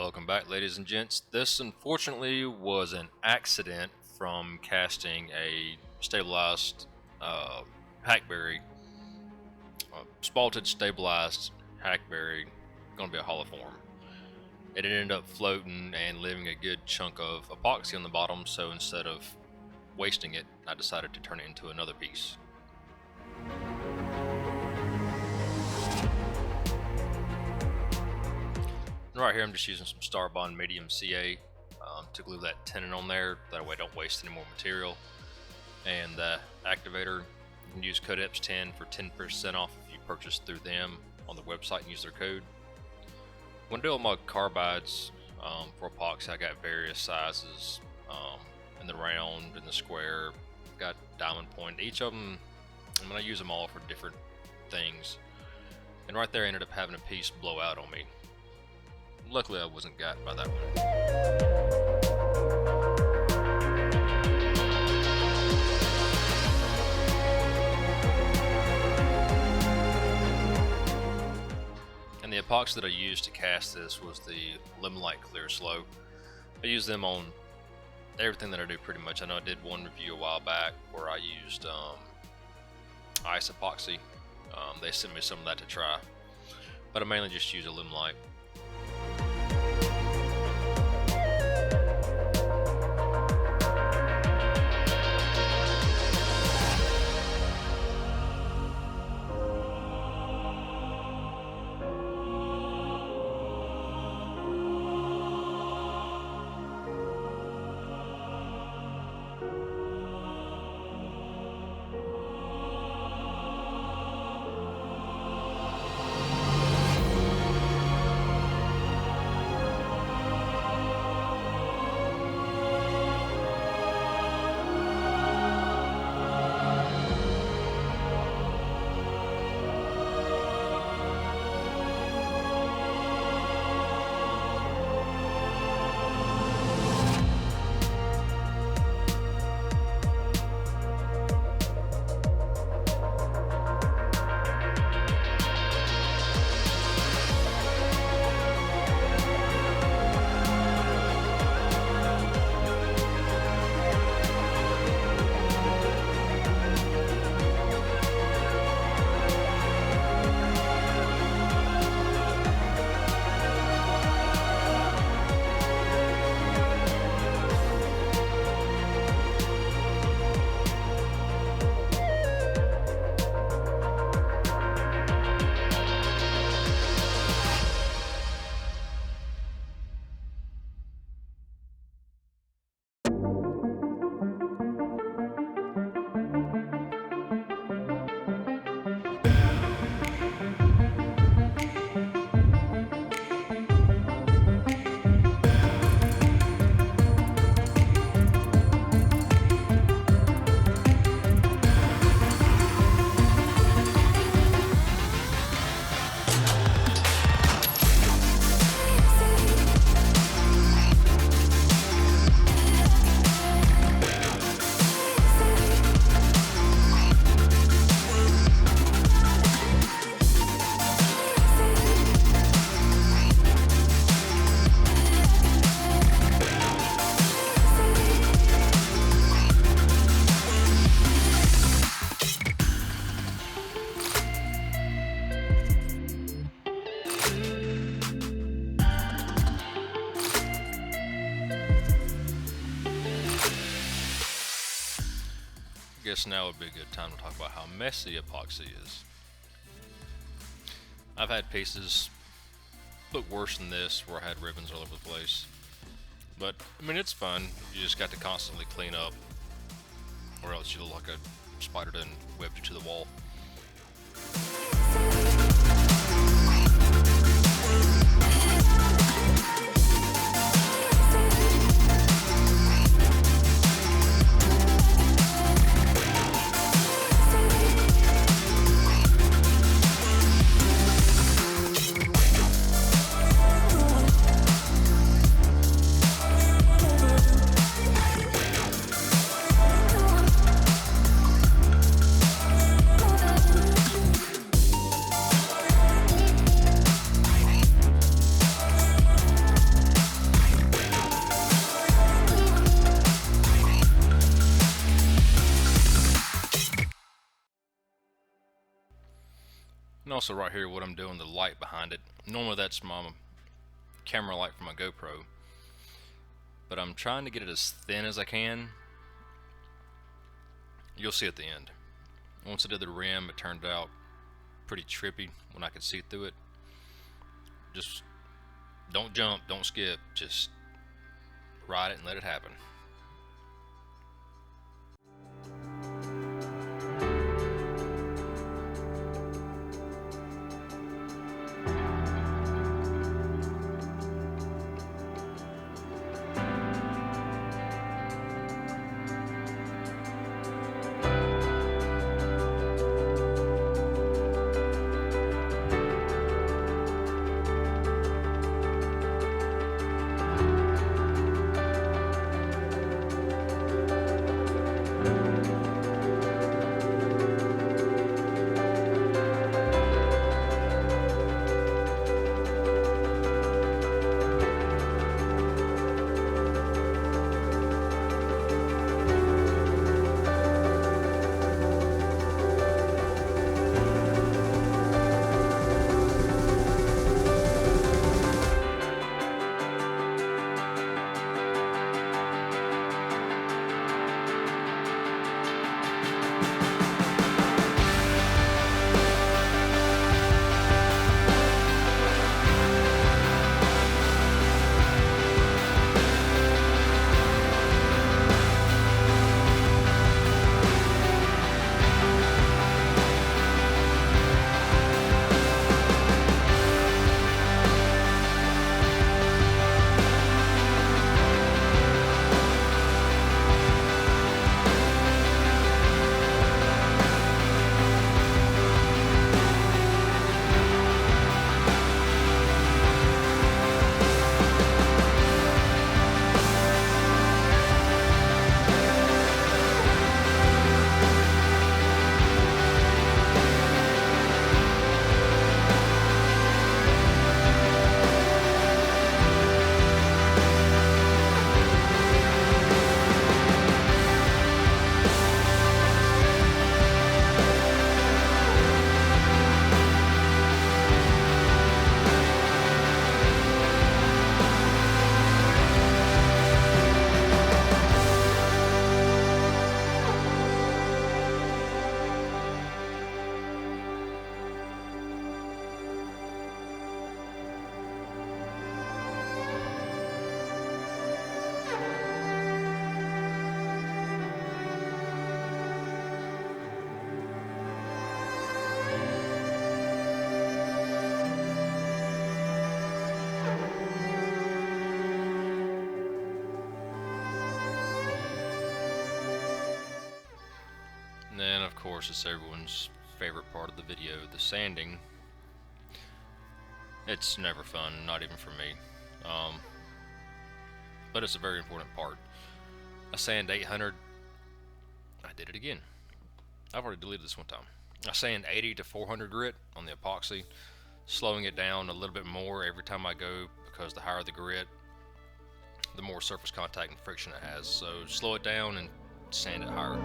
Welcome back, ladies and gents. This unfortunately was an accident from casting a stabilized hackberry, spalted stabilized hackberry, going to be a holoform. It ended up floating and leaving a good chunk of epoxy on the bottom, so instead of wasting it, I decided to turn it into another piece. Right here I'm just using some Starbond medium CA to glue that tenon on there, that way I don't waste any more material. And the activator, you can use code EPS10 for 10% off if you purchase through them on their website and use their code. When doing my carbides for epoxy, I got various sizes in the round, in the square, got diamond point. Each of them, I'm going to use them all for different things. And right there I ended up having a piece blow out on me. Luckily I wasn't got by that one. And the epoxy that I used to cast this was the Alumilite Clear Slow. I use them on everything that I do pretty much. I know I did one review a while back where I used ice epoxy. They sent me some of that to try, but I mainly just use Alumilite. I guess now would be a good time to talk about how messy epoxy is. I've had pieces look worse than this where I had ribbons all over the place, but I mean, it's fun. You just got to constantly clean up, or else you look like a spider done webbed you to the wall. And also right here what I'm doing, the light behind it. Normally that's my camera light for my GoPro, but I'm trying to get it as thin as I can. You'll see at the end. Once I did the rim, it turned out pretty trippy when I could see through it. Just don't jump, don't skip, just ride it and let it happen. And then of course it's everyone's favorite part of the video, the sanding. It's never fun, not even for me, but it's a very important part. I sand 800, I did it again, I've already deleted this one time. I sand 80 to 400 grit on the epoxy, slowing it down a little bit more every time I go, because the higher the grit, the more surface contact and friction it has. So slow it down and sand it higher.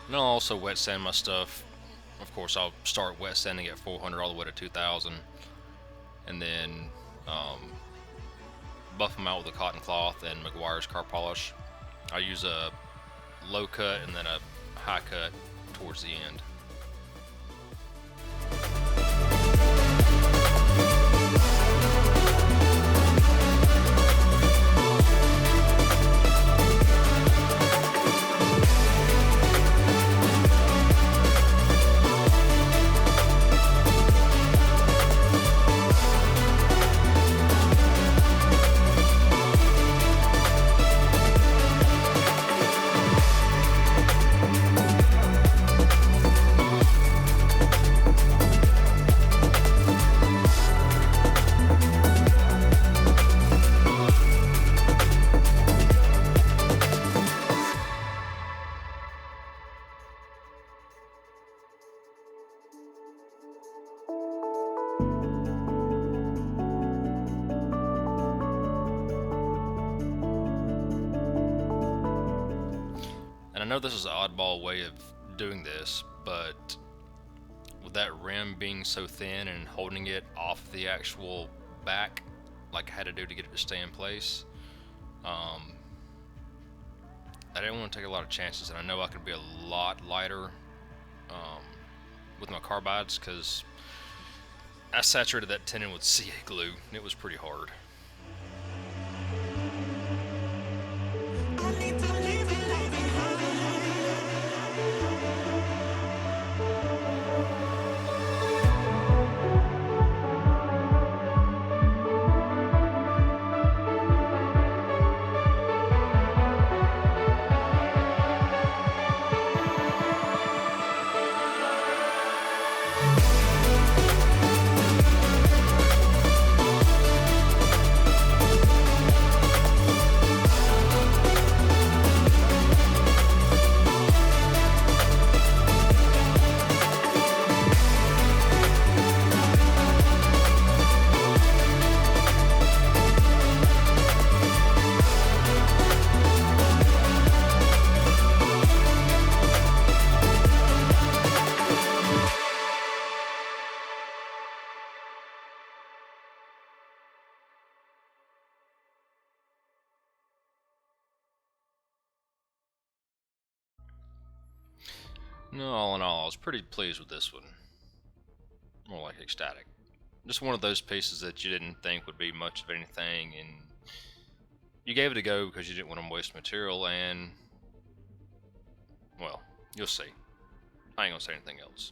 And I'll also wet sand my stuff. Of course, I'll start wet sanding at 400 all the way to 2000, and then buff them out with a cotton cloth and Meguires car polish. I use a low cut and then a high cut towards the end. know this is an oddball way of doing this, but with that rim being so thin and holding it off the actual back, like I had to do to get it to stay in place, I didn't want to take a lot of chances, and I know I could be a lot lighter with my carbides, because I saturated that tenon with CA glue and it was pretty hard. No, all in all, I was pretty pleased with this one. More like ecstatic. Just one of those pieces that you didn't think would be much of anything, and you gave it a go because you didn't want to waste material, and, well, you'll see. I ain't gonna say anything else.